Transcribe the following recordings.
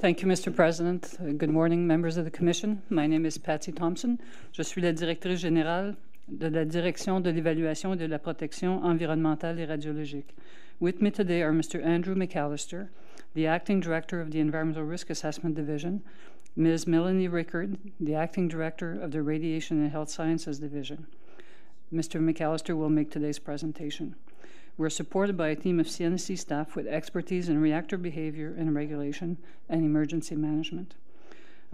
Thank you, Mr. President. Good morning, members of the Commission. My name is Patty Thompson. Je suis la directrice générale de la Direction de l'évaluation et de la protection environnementale et radiologique. With me today are Mr. Andrew McAllister, the Acting Director of the Environmental Risk Assessment Division, Ms. Melanie Rickard, the Acting Director of the Radiation and Health Sciences Division. Mr. McAllister will make today's presentation. We're supported by a team of CNSC staff with expertise in reactor behavior and regulation and emergency management.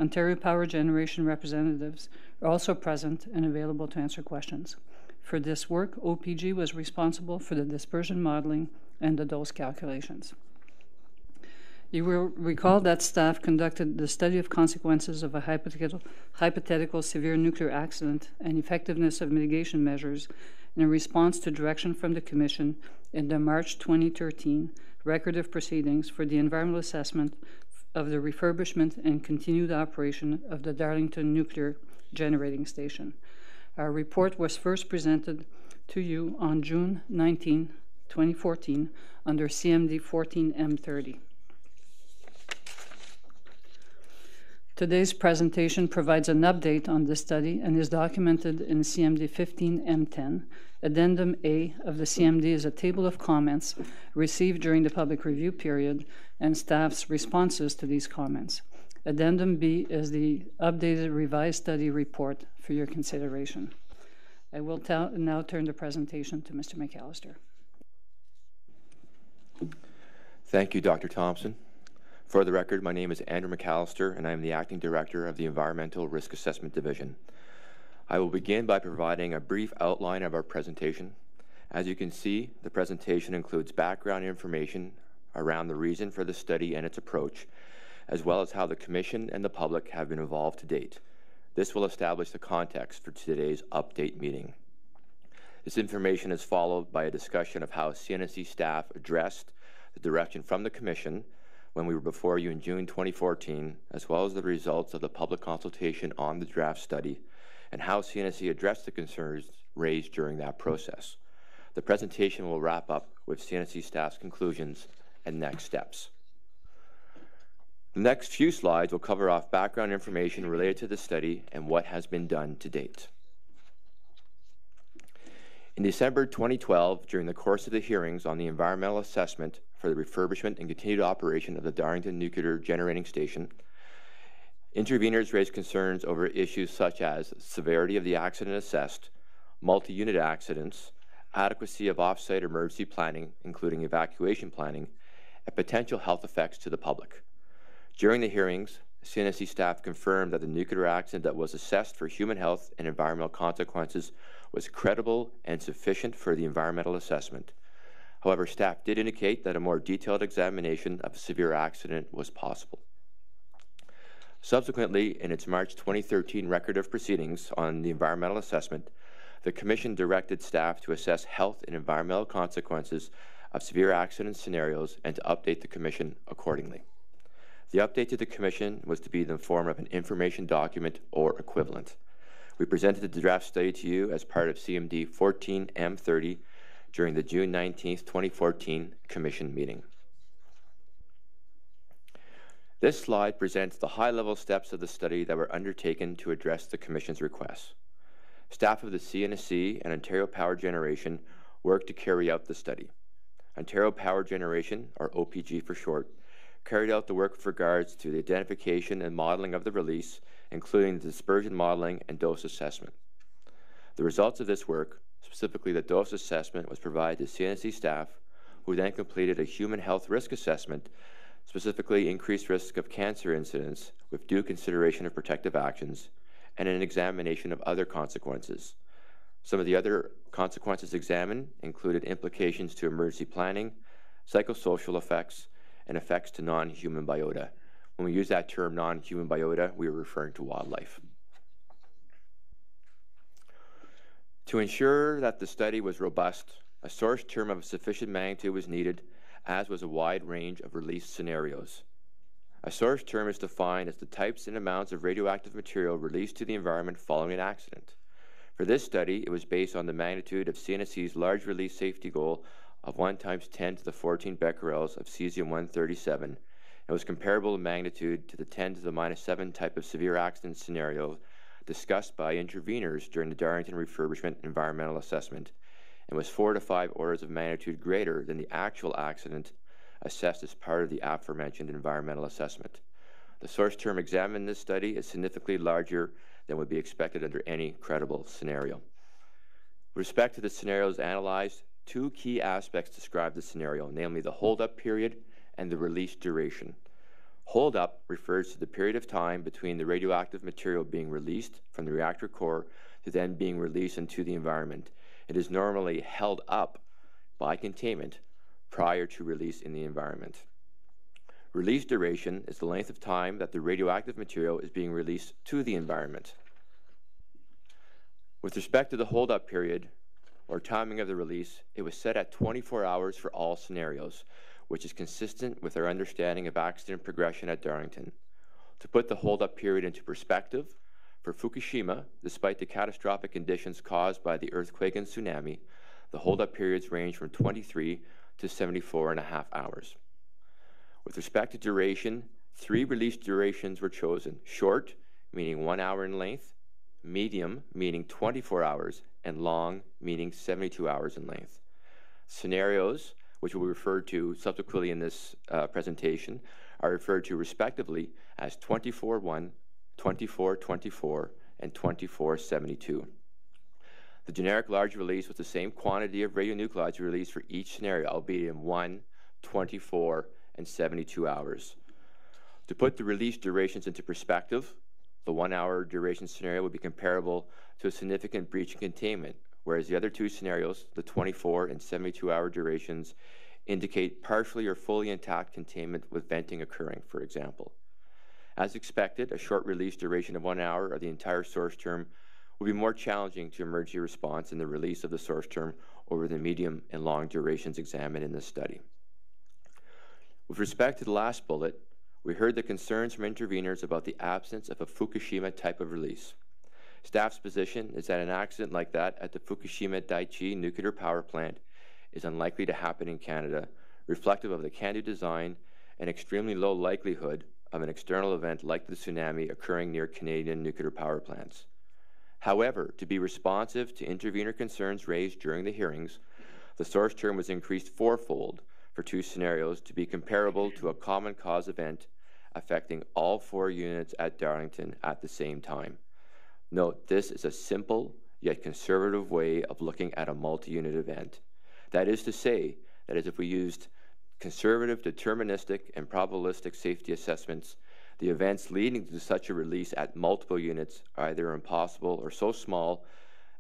Ontario Power Generation representatives are also present and available to answer questions. For this work, OPG was responsible for the dispersion modeling and the dose calculations. You will recall that staff conducted the study of consequences of a hypothetical severe nuclear accident and effectiveness of mitigation measures in response to direction from the Commission in the March 2013 Record of Proceedings for the environmental assessment of the refurbishment and continued operation of the Darlington Nuclear Generating Station. Our report was first presented to you on June 19, 2014, under CMD 14M30. Today's presentation provides an update on this study and is documented in CMD 15M10. Addendum A of the CMD is a table of comments received during the public review period and staff's responses to these comments. Addendum B is the updated revised study report for your consideration. I will now turn the presentation to Mr. McAllister. Thank you, Dr. Thompson. For the record, my name is Andrew McAllister, and I am the Acting Director of the Environmental Risk Assessment Division. I will begin by providing a brief outline of our presentation. As you can see, the presentation includes background information around the reason for the study and its approach, as well as how the Commission and the public have been involved to date. This will establish the context for today's update meeting. This information is followed by a discussion of how CNSC staff addressed the direction from the Commission when we were before you in June 2014, as well as the results of the public consultation on the draft study, and how CNSC addressed the concerns raised during that process. The presentation will wrap up with CNSC staff's conclusions and next steps. The next few slides will cover off background information related to the study and what has been done to date. In December 2012, during the course of the hearings on the environmental assessment for the refurbishment and continued operation of the Darlington Nuclear Generating Station, interveners raised concerns over issues such as severity of the accident assessed, multi-unit accidents, adequacy of off-site emergency planning, including evacuation planning, and potential health effects to the public. During the hearings, CNSC staff confirmed that the nuclear accident that was assessed for human health and environmental consequences was credible and sufficient for the environmental assessment. However, staff did indicate that a more detailed examination of a severe accident was possible. Subsequently, in its March 2013 Record of Proceedings on the environmental assessment, the Commission directed staff to assess health and environmental consequences of severe accident scenarios and to update the Commission accordingly. The update to the Commission was to be in the form of an information document or equivalent. We presented the draft study to you as part of CMD 14M30 during the June 19, 2014 Commission meeting. This slide presents the high-level steps of the study that were undertaken to address the Commission's requests. Staff of the CNSC and Ontario Power Generation worked to carry out the study. Ontario Power Generation, or OPG for short, carried out the work with regards to the identification and modeling of the release, including the dispersion modeling and dose assessment. The results of this work, specifically the dose assessment, was provided to CNSC staff, who then completed a human health risk assessment, specifically increased risk of cancer incidents with due consideration of protective actions, and an examination of other consequences. Some of the other consequences examined included implications to emergency planning, psychosocial effects, and effects to non-human biota. When we use that term non-human biota, we are referring to wildlife. To ensure that the study was robust, a source term of sufficient magnitude was needed, as was a wide range of release scenarios. A source term is defined as the types and amounts of radioactive material released to the environment following an accident. For this study, it was based on the magnitude of CNSC's large release safety goal of 1 × 10⁻14 becquerels of cesium-137 and was comparable in magnitude to the 10 to the minus 7 type of severe accident scenario discussed by interveners during the Darlington refurbishment environmental assessment, and was 4 to 5 orders of magnitude greater than the actual accident assessed as part of the aforementioned environmental assessment. The source term examined in this study is significantly larger than would be expected under any credible scenario. With respect to the scenarios analyzed, two key aspects describe the scenario, namely the hold-up period and the release duration. Hold-up refers to the period of time between the radioactive material being released from the reactor core to then being released into the environment. It is normally held up by containment prior to release in the environment. Release duration is the length of time that the radioactive material is being released to the environment. With respect to the hold-up period, or timing of the release, it was set at 24 hours for all scenarios, which is consistent with our understanding of accident progression at Darlington. To put the hold-up period into perspective, for Fukushima, despite the catastrophic conditions caused by the earthquake and tsunami, the hold-up periods range from 23 to 74.5 hours. With respect to duration, 3 release durations were chosen: short, meaning 1 hour in length; medium, meaning 24 hours; and long, meaning 72 hours in length. Scenarios, which will be referred to subsequently in this presentation, are referred to respectively as 24-1, 24-24, and 24-72. The generic large release was the same quantity of radionuclides released for each scenario, albeit in 1, 24, and 72 hours. To put the release durations into perspective, the 1 hour duration scenario would be comparable to a significant breach in containment, whereas the other two scenarios, the 24 and 72 hour durations, indicate partially or fully intact containment with venting occurring, for example. As expected, a short release duration of 1 hour of the entire source term will be more challenging to emergency response than the release of the source term over the medium and long durations examined in this study. With respect to the last bullet, we heard the concerns from interveners about the absence of a Fukushima type of release. Staff's position is that an accident like that at the Fukushima Daiichi nuclear power plant is unlikely to happen in Canada, reflective of the CANDU design and extremely low likelihood of an external event like the tsunami occurring near Canadian nuclear power plants. However, to be responsive to intervener concerns raised during the hearings, the source term was increased fourfold for 2 scenarios to be comparable to a common cause event affecting all 4 units at Darlington at the same time. Note, this is a simple yet conservative way of looking at a multi-unit event. That is to say, that is, if we used conservative, deterministic, and probabilistic safety assessments, the events leading to such a release at multiple units are either impossible or so small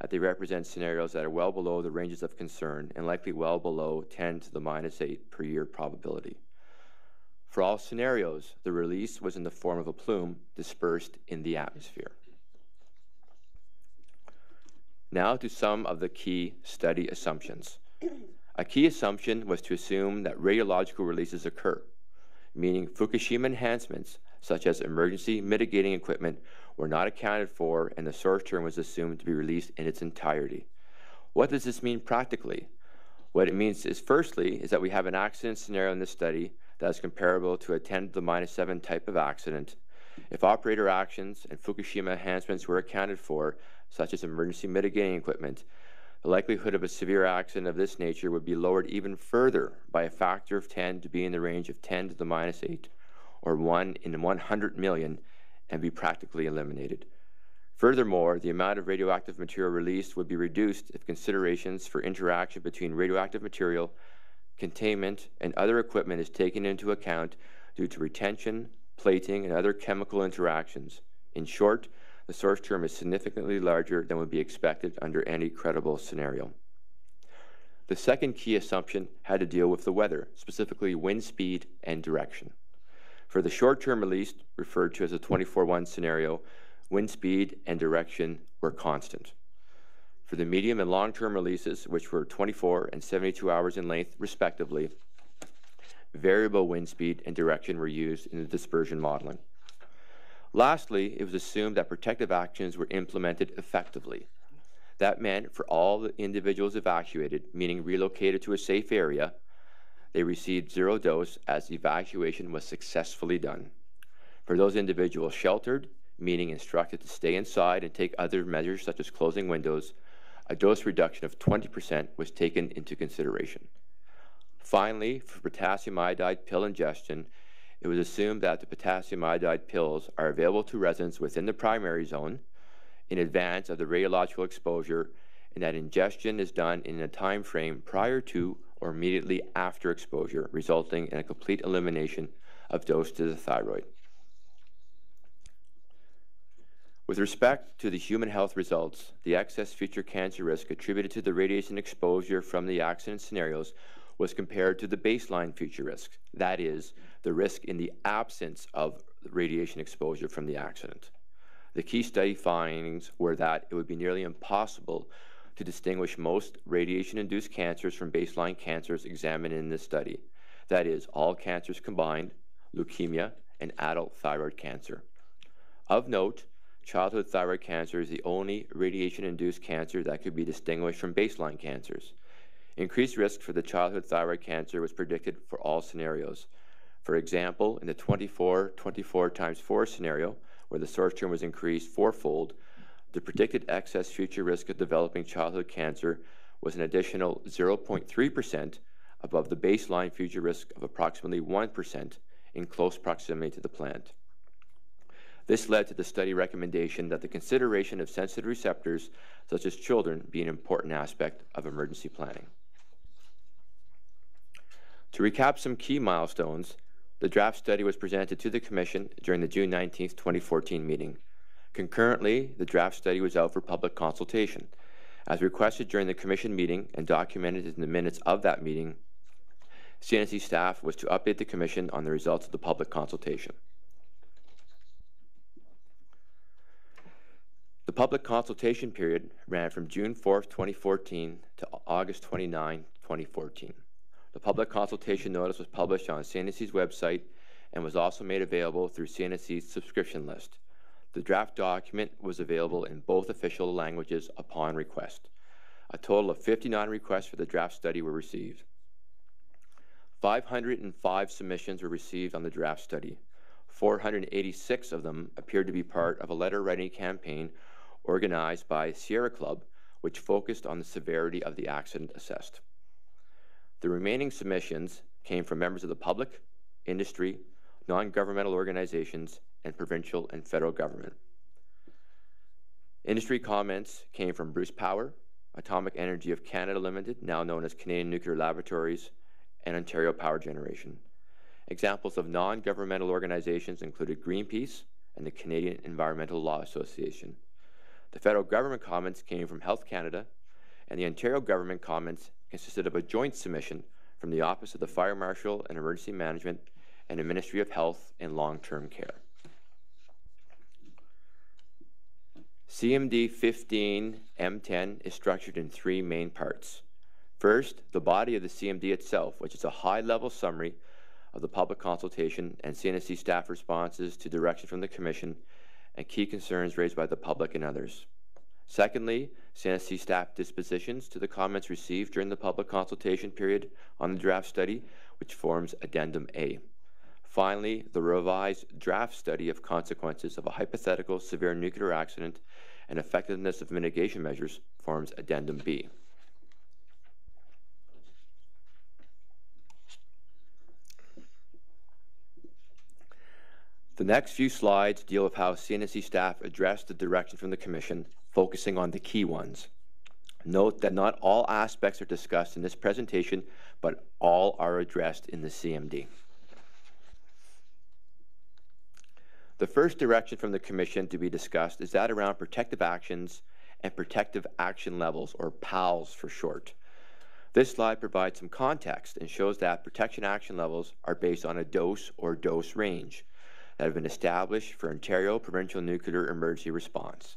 that they represent scenarios that are well below the ranges of concern and likely well below 10 to the minus 8 per year probability. For all scenarios, the release was in the form of a plume dispersed in the atmosphere. Now to some of the key study assumptions. A key assumption was to assume that radiological releases occur, meaning Fukushima enhancements such as emergency mitigating equipment were not accounted for and the source term was assumed to be released in its entirety. What does this mean practically? What it means is, firstly, is that we have an accident scenario in this study that is comparable to a 10 to the minus 7 type of accident. If operator actions and Fukushima enhancements were accounted for, such as emergency mitigating equipment, the likelihood of a severe accident of this nature would be lowered even further by a factor of 10 to be in the range of 10 to the minus 8, or 1 in 100 million, and be practically eliminated. Furthermore, the amount of radioactive material released would be reduced if considerations for interaction between radioactive material, containment, and other equipment is taken into account due to retention, plating, and other chemical interactions. In short, the source term is significantly larger than would be expected under any credible scenario. The second key assumption had to deal with the weather, specifically wind speed and direction. For the short-term release, referred to as a 24-1 scenario, wind speed and direction were constant. For the medium and long-term releases, which were 24 and 72 hours in length, respectively, variable wind speed and direction were used in the dispersion modeling. Lastly, it was assumed that protective actions were implemented effectively. That meant for all the individuals evacuated, meaning relocated to a safe area, they received 0 dose as evacuation was successfully done. For those individuals sheltered, meaning instructed to stay inside and take other measures such as closing windows, a dose reduction of 20% was taken into consideration. Finally, for potassium iodide pill ingestion, it was assumed that the potassium iodide pills are available to residents within the primary zone in advance of the radiological exposure, and that ingestion is done in a time frame prior to or immediately after exposure, resulting in a complete elimination of dose to the thyroid. With respect to the human health results, the excess future cancer risk attributed to the radiation exposure from the accident scenarios was compared to the baseline future risk, that is, the risk in the absence of radiation exposure from the accident. The key study findings were that it would be nearly impossible to distinguish most radiation-induced cancers from baseline cancers examined in this study, that is, all cancers combined, leukemia, and adult thyroid cancer. Of note, childhood thyroid cancer is the only radiation-induced cancer that could be distinguished from baseline cancers. Increased risk for the childhood thyroid cancer was predicted for all scenarios. For example, in the 24 times 4 scenario, where the source term was increased fourfold, the predicted excess future risk of developing childhood cancer was an additional 0.3% above the baseline future risk of approximately 1% in close proximity to the plant. This led to the study recommendation that the consideration of sensitive receptors, such as children, be an important aspect of emergency planning. To recap some key milestones, the draft study was presented to the Commission during the June 19, 2014 meeting. Concurrently, the draft study was out for public consultation. As requested during the Commission meeting and documented in the minutes of that meeting, CNSC staff was to update the Commission on the results of the public consultation. The public consultation period ran from June 4, 2014 to August 29, 2014. The public consultation notice was published on CNSC's website and was also made available through CNSC's subscription list. The draft document was available in both official languages upon request. A total of 59 requests for the draft study were received. 505 submissions were received on the draft study. 486 of them appeared to be part of a letter writing campaign organized by Sierra Club, which focused on the severity of the accident assessed. The remaining submissions came from members of the public, industry, non-governmental organizations, and provincial and federal government. Industry comments came from Bruce Power, Atomic Energy of Canada Limited, now known as Canadian Nuclear Laboratories, and Ontario Power Generation. Examples of non-governmental organizations included Greenpeace and the Canadian Environmental Law Association. The federal government comments came from Health Canada, and the Ontario government comments consisted of a joint submission from the Office of the Fire Marshal and Emergency Management and the Ministry of Health and Long-Term Care. CMD 15 M10 is structured in 3 main parts. First, the body of the CMD itself, which is a high-level summary of the public consultation and CNSC staff responses to direction from the Commission and key concerns raised by the public and others. Secondly, CNSC staff dispositions to the comments received during the public consultation period on the draft study, which forms Addendum A. Finally, the revised draft study of consequences of a hypothetical severe nuclear accident and effectiveness of mitigation measures forms Addendum B. The next few slides deal with how CNSC staff addressed the direction from the Commission, focusing on the key ones. Note that not all aspects are discussed in this presentation, but all are addressed in the CMD. The first direction from the Commission to be discussed is that around protective actions and protective action levels, or PALs for short. This slide provides some context and shows that protection action levels are based on a dose or dose range that have been established for Ontario Provincial Nuclear Emergency Response.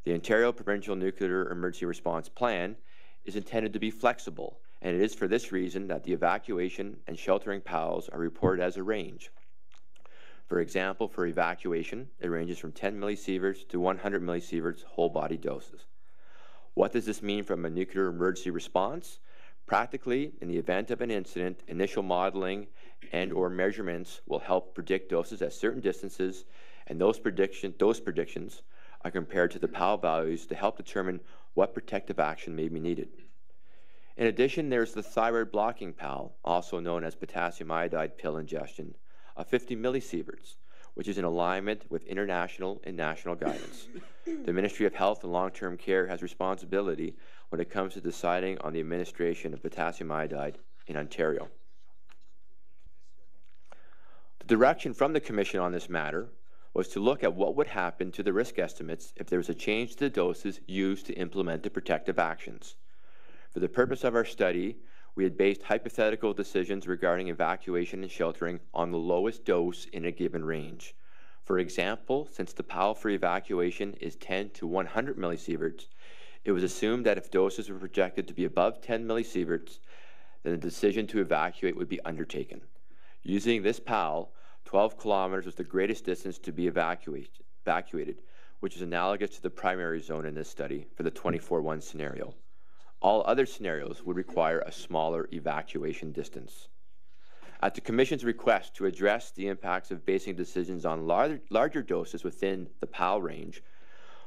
The Ontario Provincial Nuclear Emergency Response Plan is intended to be flexible, and it is for this reason that the evacuation and sheltering PALs are reported as a range. For example, for evacuation, it ranges from 10 millisieverts to 100 millisieverts whole body doses. What does this mean from a nuclear emergency response? Practically, in the event of an incident, initial modeling and or measurements will help predict doses at certain distances, and those predictions are compared to the PAL values to help determine what protective action may be needed. In addition, there's the thyroid blocking PAL, also known as potassium iodide pill ingestion, of 50 millisieverts, which is in alignment with international and national guidance. The Ministry of Health and Long-Term Care has responsibility when it comes to deciding on the administration of potassium iodide in Ontario. The direction from the Commission on this matter was to look at what would happen to the risk estimates if there was a change to the doses used to implement the protective actions. For the purpose of our study, we had based hypothetical decisions regarding evacuation and sheltering on the lowest dose in a given range. For example, since the PAL for evacuation is 10 to 100 millisieverts, it was assumed that if doses were projected to be above 10 millisieverts, then the decision to evacuate would be undertaken. Using this PAL, 12 kilometers was the greatest distance to be evacuated, which is analogous to the primary zone in this study for the 24-1 scenario. All other scenarios would require a smaller evacuation distance. At the Commission's request to address the impacts of basing decisions on larger doses within the PAL range,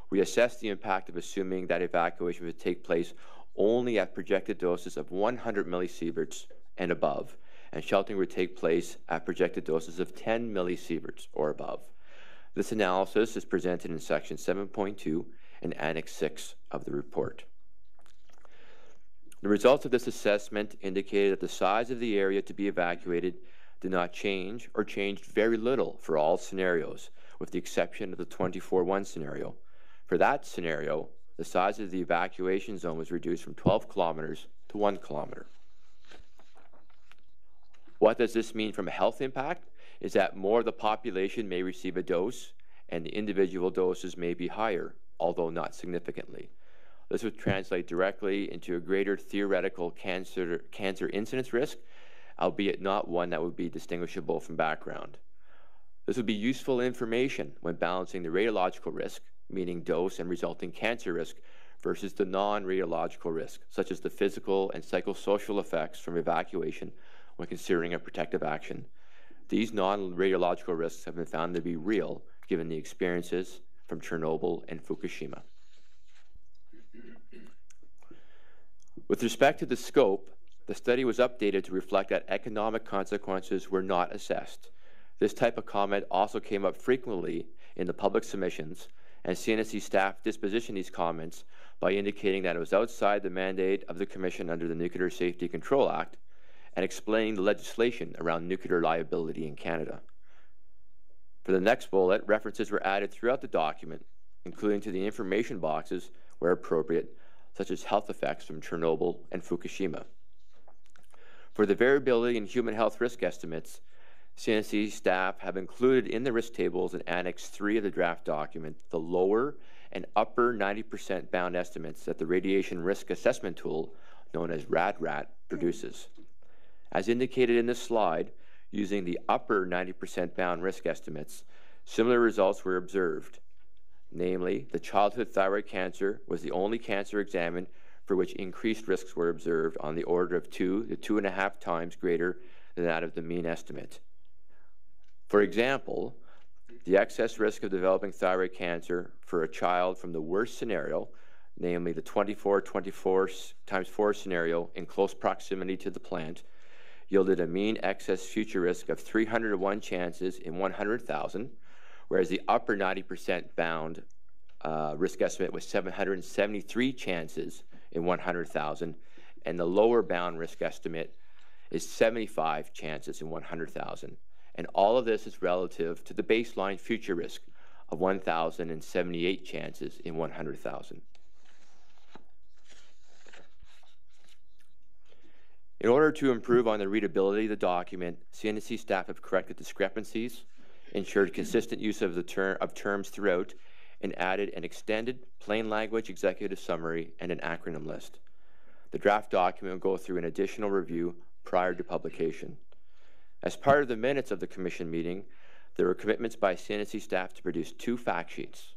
we assessed the impact of assuming that evacuation would take place only at projected doses of 100 millisieverts and above, and sheltering would take place at projected doses of 10 millisieverts or above. This analysis is presented in Section 7.2 and Annex 6 of the report. The results of this assessment indicated that the size of the area to be evacuated did not change or changed very little for all scenarios, with the exception of the 24-1 scenario. For that scenario, the size of the evacuation zone was reduced from 12 kilometers to 1 kilometer. What does this mean from a health impact? Is that more of the population may receive a dose, and the individual doses may be higher, although not significantly. This would translate directly into a greater theoretical cancer incidence risk, albeit not one that would be distinguishable from background. This would be useful information when balancing the radiological risk, meaning dose and resulting cancer risk, versus the non-radiological risk, such as the physical and psychosocial effects from evacuation when considering a protective action. These non-radiological risks have been found to be real, given the experiences from Chernobyl and Fukushima. With respect to the scope, the study was updated to reflect that economic consequences were not assessed. This type of comment also came up frequently in the public submissions, and CNSC staff dispositioned these comments by indicating that it was outside the mandate of the Commission under the Nuclear Safety Control Act and explaining the legislation around nuclear liability in Canada. For the next bullet, references were added throughout the document, including to the information boxes where appropriate, such as health effects from Chernobyl and Fukushima. For the variability in human health risk estimates, CNSC staff have included in the risk tables in Annex 3 of the draft document the lower and upper 90% bound estimates that the Radiation Risk Assessment Tool, known as RAD-RAT, produces. As indicated in this slide, using the upper 90% bound risk estimates, similar results were observed. Namely, the childhood thyroid cancer was the only cancer examined for which increased risks were observed on the order of 2 to 2.5 times greater than that of the mean estimate. For example, the excess risk of developing thyroid cancer for a child from the worst scenario, namely the 24 times 4 scenario in close proximity to the plant, yielded a mean excess future risk of 301 chances in 100,000, whereas the upper 90% bound risk estimate was 773 chances in 100,000, and the lower bound risk estimate is 75 chances in 100,000. And all of this is relative to the baseline future risk of 1,078 chances in 100,000. In order to improve on the readability of the document, CNSC staff have corrected discrepancies, ensured consistent use of terms throughout, and added an extended, plain language executive summary and an acronym list. The draft document will go through an additional review prior to publication. As part of the minutes of the Commission meeting, there were commitments by CNSC staff to produce 2 fact sheets.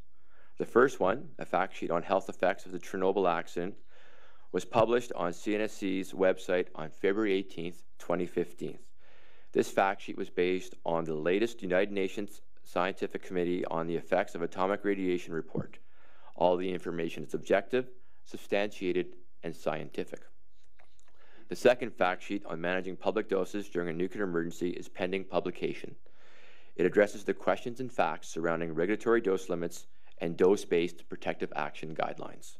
The first one, a fact sheet on health effects of the Chernobyl accident, was published on CNSC's website on February 18th, 2015. This fact sheet was based on the latest United Nations Scientific Committee on the Effects of Atomic Radiation report. All the information is objective, substantiated, and scientific. The second fact sheet on managing public doses during a nuclear emergency is pending publication. It addresses the questions and facts surrounding regulatory dose limits and dose-based protective action guidelines.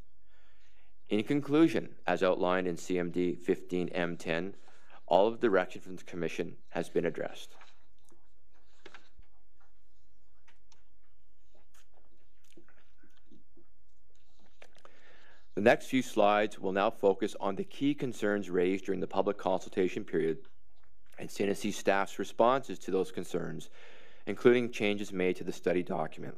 In conclusion, as outlined in CMD 15M10, all of the direction from the Commission has been addressed. The next few slides will now focus on the key concerns raised during the public consultation period and CNSC staff's responses to those concerns, including changes made to the study document.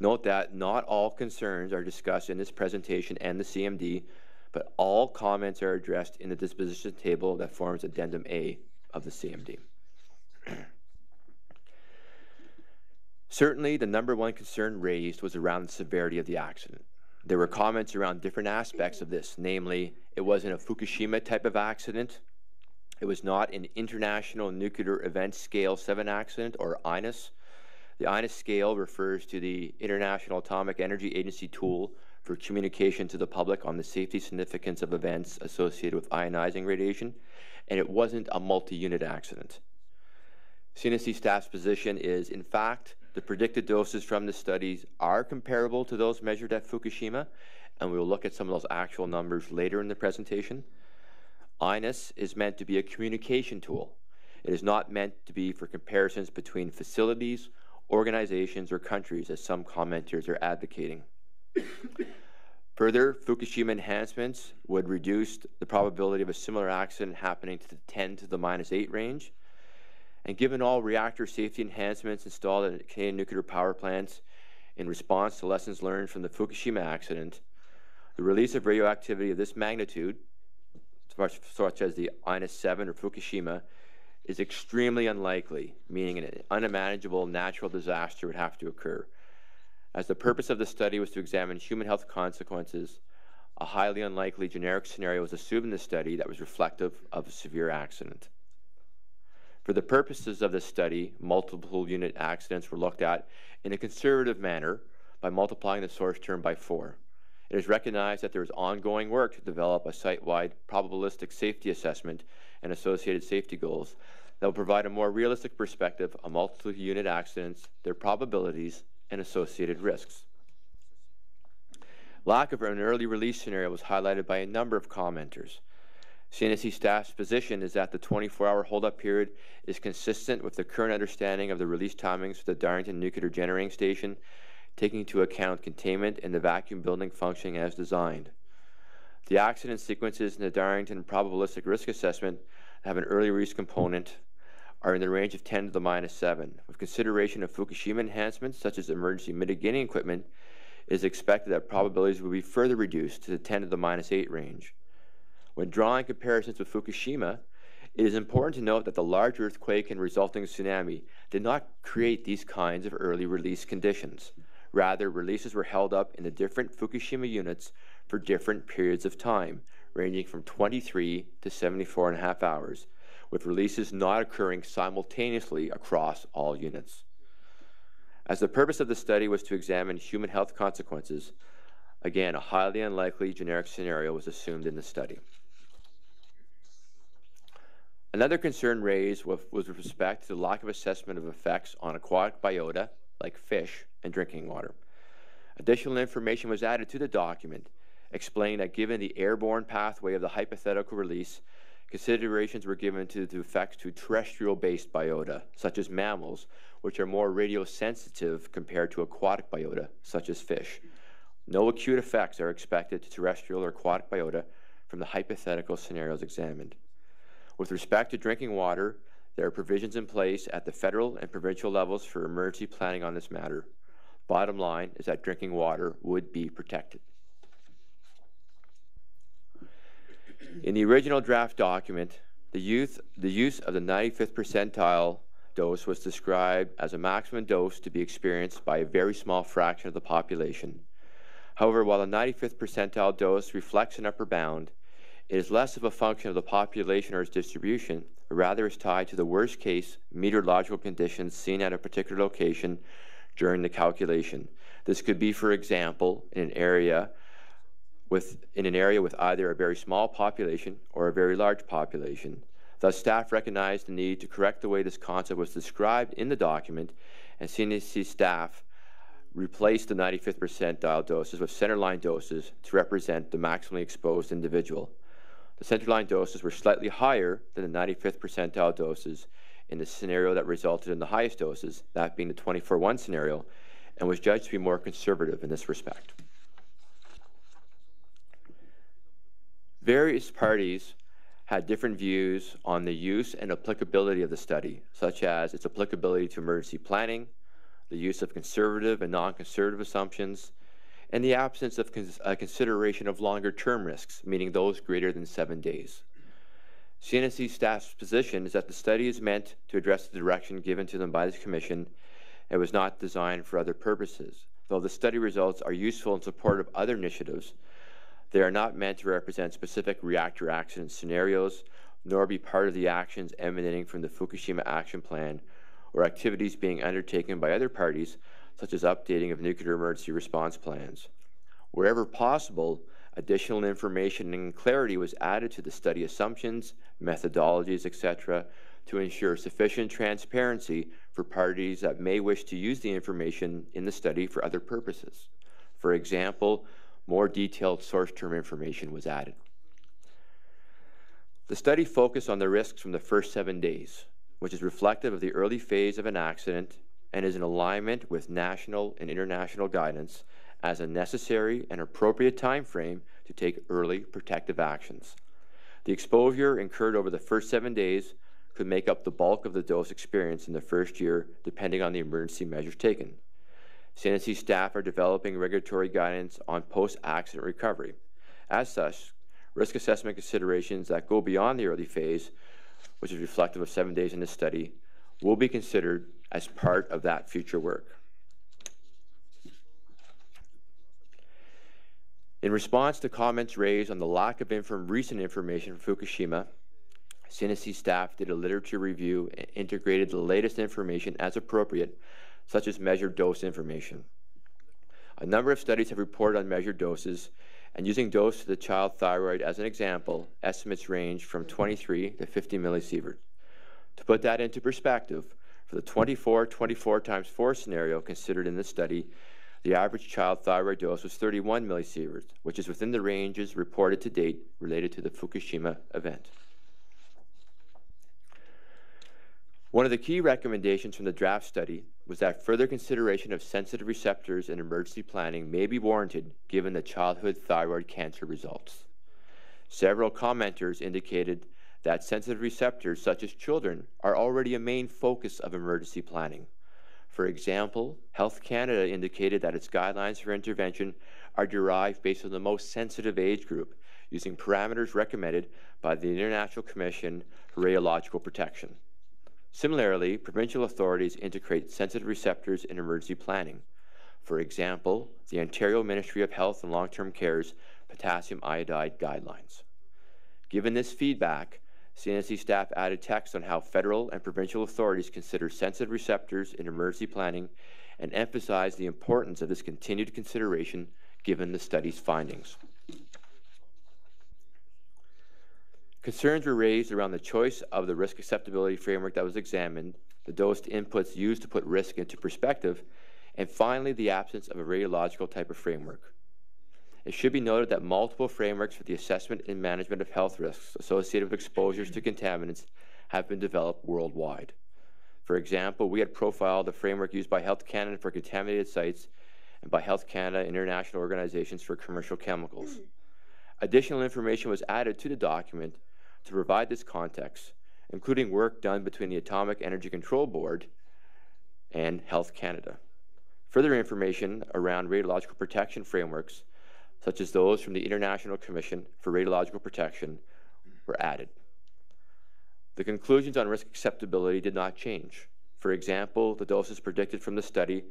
Note that not all concerns are discussed in this presentation and the CMD, but all comments are addressed in the disposition table that forms Addendum A of the CMD. Certainly, the number one concern raised was around the severity of the accident. There were comments around different aspects of this, namely, it wasn't a Fukushima type of accident, it was not an International Nuclear Event Scale 7 accident, or INES. The INES scale refers to the International Atomic Energy Agency tool for communication to the public on the safety significance of events associated with ionizing radiation, and it wasn't a multi-unit accident. CNSC staff's position is, in fact, the predicted doses from the studies are comparable to those measured at Fukushima, and we will look at some of those actual numbers later in the presentation. INES is meant to be a communication tool. It is not meant to be for comparisons between facilities, organizations, or countries, as some commenters are advocating. Further, Fukushima enhancements would reduce the probability of a similar accident happening to the 10 to the -8 range. And given all reactor safety enhancements installed at Canadian nuclear power plants in response to lessons learned from the Fukushima accident, the release of radioactivity of this magnitude, such as the INES 7 or Fukushima, is extremely unlikely, meaning an unmanageable natural disaster would have to occur. As the purpose of the study was to examine human health consequences, a highly unlikely generic scenario was assumed in the study that was reflective of a severe accident. For the purposes of this study, multiple unit accidents were looked at in a conservative manner by multiplying the source term by 4. It is recognized that there is ongoing work to develop a site-wide probabilistic safety assessment and associated safety goals that will provide a more realistic perspective on multiple unit accidents, their probabilities, and associated risks. Lack of an early release scenario was highlighted by a number of commenters. CNSC staff's position is that the 24-hour hold-up period is consistent with the current understanding of the release timings for the Darlington Nuclear Generating Station, taking into account containment and the vacuum building functioning as designed. The accident sequences in the Darlington probabilistic risk assessment that have an early release component are in the range of 10 to the -7. With consideration of Fukushima enhancements, such as emergency mitigating equipment, it is expected that probabilities will be further reduced to the 10 to the -8 range. When drawing comparisons with Fukushima, it is important to note that the large earthquake and resulting tsunami did not create these kinds of early release conditions. Rather, releases were held up in the different Fukushima units for different periods of time, ranging from 23 to 74.5 hours, with releases not occurring simultaneously across all units. As the purpose of the study was to examine human health consequences, again, a highly unlikely generic scenario was assumed in the study. Another concern raised was with respect to the lack of assessment of effects on aquatic biota, like fish, and drinking water. Additional information was added to the document, explaining that given the airborne pathway of the hypothetical release, considerations were given to the effects to terrestrial-based biota, such as mammals, which are more radiosensitive compared to aquatic biota, such as fish. No acute effects are expected to terrestrial or aquatic biota from the hypothetical scenarios examined. With respect to drinking water, there are provisions in place at the federal and provincial levels for emergency planning on this matter. Bottom line is that drinking water would be protected. In the original draft document, the use of the 95th percentile dose was described as a maximum dose to be experienced by a very small fraction of the population. However, while the 95th percentile dose reflects an upper bound, it is less of a function of the population or its distribution, but rather is tied to the worst-case meteorological conditions seen at a particular location during the calculation. This could be, for example, in an area with either a very small population or a very large population. Thus, staff recognized the need to correct the way this concept was described in the document, and CNSC staff replaced the 95th percentile doses with centerline doses to represent the maximally exposed individual. The centerline doses were slightly higher than the 95th percentile doses in the scenario that resulted in the highest doses, that being the 24-1 scenario, and was judged to be more conservative in this respect. Various parties had different views on the use and applicability of the study, such as its applicability to emergency planning, the use of conservative and non-conservative assumptions, and the absence of consideration of longer-term risks, meaning those greater than 7 days. CNSC staff's position is that the study is meant to address the direction given to them by the Commission and was not designed for other purposes. Though the study results are useful in support of other initiatives, they are not meant to represent specific reactor accident scenarios, nor be part of the actions emanating from the Fukushima Action Plan or activities being undertaken by other parties, such as updating of nuclear emergency response plans. Wherever possible, additional information and clarity was added to the study assumptions, methodologies, etc., to ensure sufficient transparency for parties that may wish to use the information in the study for other purposes. For example, more detailed source term information was added. The study focused on the risks from the first 7 days, which is reflective of the early phase of an accident and is in alignment with national and international guidance as a necessary and appropriate time frame to take early protective actions. The exposure incurred over the first 7 days could make up the bulk of the dose experience in the first year, depending on the emergency measures taken. CNSC staff are developing regulatory guidance on post-accident recovery. As such, risk assessment considerations that go beyond the early phase, which is reflective of 7 days in this study, will be considered as part of that future work. In response to comments raised on the lack of recent information from Fukushima, CNSC staff did a literature review and integrated the latest information as appropriate, such as measured dose information. A number of studies have reported on measured doses, and using dose to the child thyroid as an example, estimates range from 23 to 50 millisievert. To put that into perspective, for the 24 times 4 scenario considered in this study, the average child thyroid dose was 31 millisieverts, which is within the ranges reported to date related to the Fukushima event. One of the key recommendations from the draft study was that further consideration of sensitive receptors in emergency planning may be warranted given the childhood thyroid cancer results. Several commenters indicated that sensitive receptors, such as children, are already a main focus of emergency planning. For example, Health Canada indicated that its guidelines for intervention are derived based on the most sensitive age group, using parameters recommended by the International Commission for Radiological Protection. Similarly, provincial authorities integrate sensitive receptors in emergency planning. For example, the Ontario Ministry of Health and Long-Term Care's potassium iodide guidelines. Given this feedback, CNSC staff added text on how federal and provincial authorities consider sensitive receptors in emergency planning and emphasized the importance of this continued consideration given the study's findings. Concerns were raised around the choice of the risk acceptability framework that was examined, the dosed inputs used to put risk into perspective, and finally the absence of a radiological type of framework. It should be noted that multiple frameworks for the assessment and management of health risks associated with exposures to contaminants have been developed worldwide. For example, we had profiled the framework used by Health Canada for contaminated sites and by Health Canada international organizations for commercial chemicals. Additional information was added to the document to provide this context, including work done between the Atomic Energy Control Board and Health Canada. Further information around radiological protection frameworks, such as those from the International Commission for Radiological Protection, were added. The conclusions on risk acceptability did not change. For example, the doses predicted from the study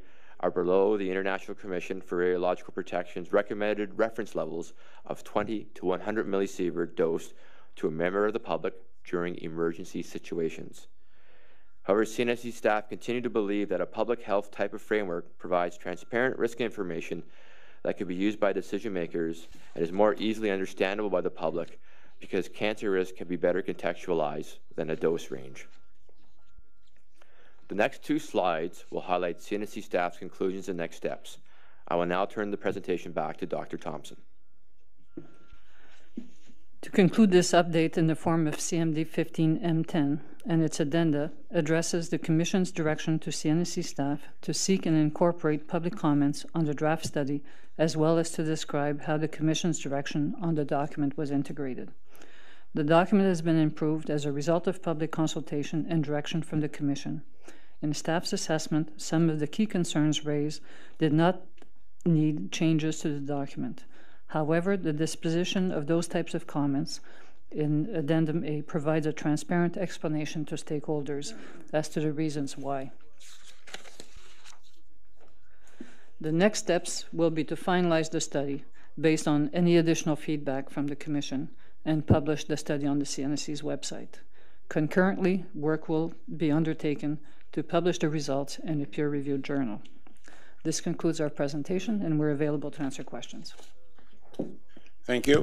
are below the International Commission for Radiological Protection's recommended reference levels of 20 to 100 millisievert dosed to a member of the public during emergency situations. However, CNSC staff continue to believe that a public health type of framework provides transparent risk information that can be used by decision makers and is more easily understandable by the public because cancer risk can be better contextualized than a dose range. The next two slides will highlight CNSC staff's conclusions and next steps. I will now turn the presentation back to Dr. Thompson. To conclude, this update in the form of CMD 15M10 and its addenda addresses the Commission's direction to CNSC staff to seek and incorporate public comments on the draft study, as well as to describe how the Commission's direction on the document was integrated. The document has been improved as a result of public consultation and direction from the Commission. In staff's assessment, some of the key concerns raised did not need changes to the document. However, the disposition of those types of comments in Addendum A provides a transparent explanation to stakeholders as to the reasons why. The next steps will be to finalize the study based on any additional feedback from the Commission and publish the study on the CNSC's website. Concurrently, work will be undertaken to publish the results in a peer-reviewed journal. This concludes our presentation, and we're available to answer questions. Thank you.